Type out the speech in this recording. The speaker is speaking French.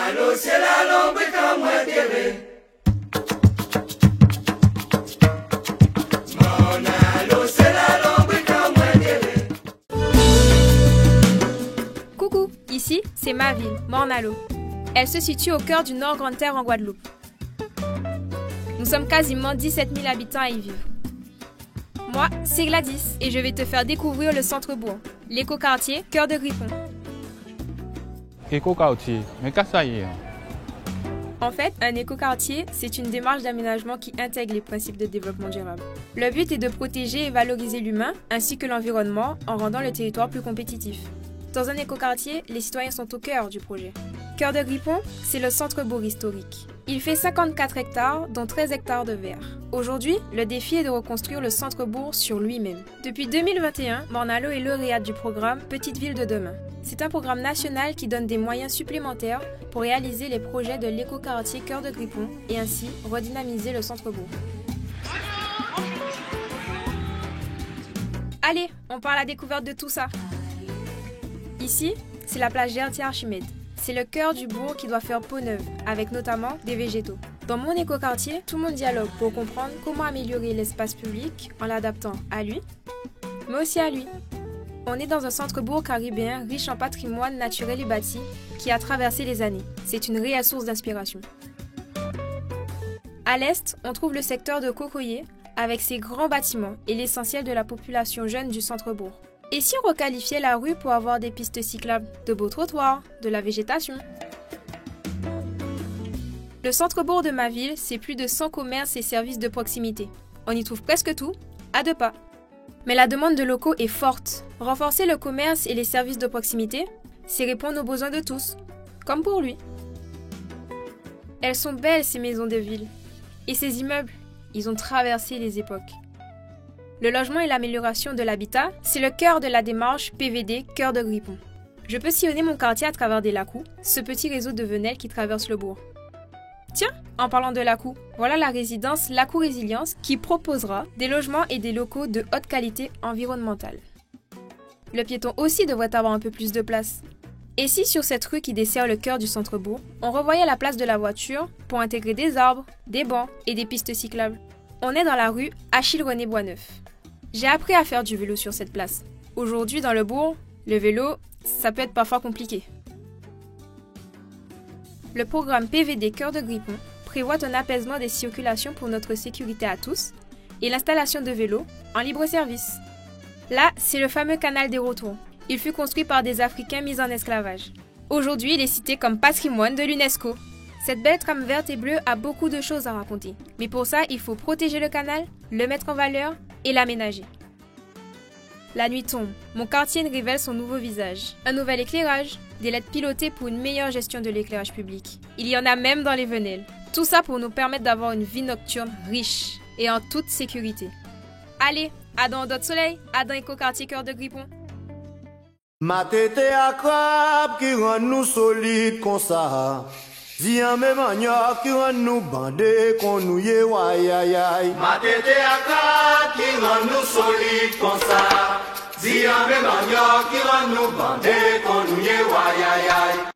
allo, c'est la langue comme moi t'aimer. Mon allo, c'est la langue comme moi t'aimer. Coucou, ici c'est ma ville, Morne-à-l'Eau. Elle se situe au cœur du Nord Grande-Terre en Guadeloupe. Nous sommes quasiment 17 000 habitants à y vivre. Moi, c'est Gladys et je vais te faire découvrir le centre-bourg, l'écoquartier Cœur de Griffon. Écoquartier, mais qu'est-ce que ça y est? En fait, un écoquartier, c'est une démarche d'aménagement qui intègre les principes de développement durable. Le but est de protéger et valoriser l'humain ainsi que l'environnement en rendant le territoire plus compétitif. Dans un écoquartier, les citoyens sont au cœur du projet. Cœur de Griffon, c'est le centre-bourg historique. Il fait 54 hectares, dont 13 hectares de verre. Aujourd'hui, le défi est de reconstruire le centre-bourg sur lui-même. Depuis 2021, Morne-à-l'Eau est lauréate du programme Petite Ville de demain. C'est un programme national qui donne des moyens supplémentaires pour réaliser les projets de l'écoquartier Cœur de Griffon et ainsi redynamiser le centre-bourg. Allez, on part à la découverte de tout ça. Ici, c'est la plage Gertier-Archimède. C'est le cœur du bourg qui doit faire peau neuve, avec notamment des végétaux. Dans mon écoquartier, tout le monde dialogue pour comprendre comment améliorer l'espace public en l'adaptant à lui, mais aussi à lui. On est dans un centre-bourg caribéen riche en patrimoine naturel et bâti qui a traversé les années. C'est une réelle source d'inspiration. À l'est, on trouve le secteur de Cocoyer avec ses grands bâtiments et l'essentiel de la population jeune du centre-bourg. Et si on requalifiait la rue pour avoir des pistes cyclables, de beaux trottoirs, de la végétation? Le centre-bourg de ma ville, c'est plus de 100 commerces et services de proximité. On y trouve presque tout, à 2 pas. Mais la demande de locaux est forte. Renforcer le commerce et les services de proximité, c'est répondre aux besoins de tous, comme pour lui. Elles sont belles ces maisons de ville. Et ces immeubles, ils ont traversé les époques. Le logement et l'amélioration de l'habitat, c'est le cœur de la démarche PVD Cœur de Griffon. Je peux sillonner mon quartier à travers des lacous, ce petit réseau de venelles qui traverse le bourg. Tiens, en parlant de lacous, voilà la résidence Lacou Résilience qui proposera des logements et des locaux de haute qualité environnementale. Le piéton aussi devrait avoir un peu plus de place. Et si sur cette rue qui dessert le cœur du centre-bourg, on revoyait la place de la voiture pour intégrer des arbres, des bancs et des pistes cyclables? On est dans la rue Achille-René Boisneuf. J'ai appris à faire du vélo sur cette place. Aujourd'hui, dans le bourg, le vélo, ça peut être parfois compliqué. Le programme PVD Cœur de Griffon prévoit un apaisement des circulations pour notre sécurité à tous et l'installation de vélos en libre service. Là, c'est le fameux canal des retours. Il fut construit par des Africains mis en esclavage. Aujourd'hui, il est cité comme patrimoine de l'UNESCO. Cette belle trame verte et bleue a beaucoup de choses à raconter. Mais pour ça, il faut protéger le canal, le mettre en valeur et l'aménager. La nuit tombe, mon quartier révèle son nouveau visage. Un nouvel éclairage, des LED pilotées pour une meilleure gestion de l'éclairage public. Il y en a même dans les venelles. Tout ça pour nous permettre d'avoir une vie nocturne riche et en toute sécurité. Allez, à dans d'autres soleil, à dans écoquartier Cœur de Griffon. Ma tête à crabe qui rend nous solides comme ça. Zian me manioc qui rend nous bandés qu'on nous yé wai aïe aïe. Ma tête à crabe qui rend nous solides comme ça. Zian me manioc qui rend nous bandés qu'on nous yé wai aïe aïe.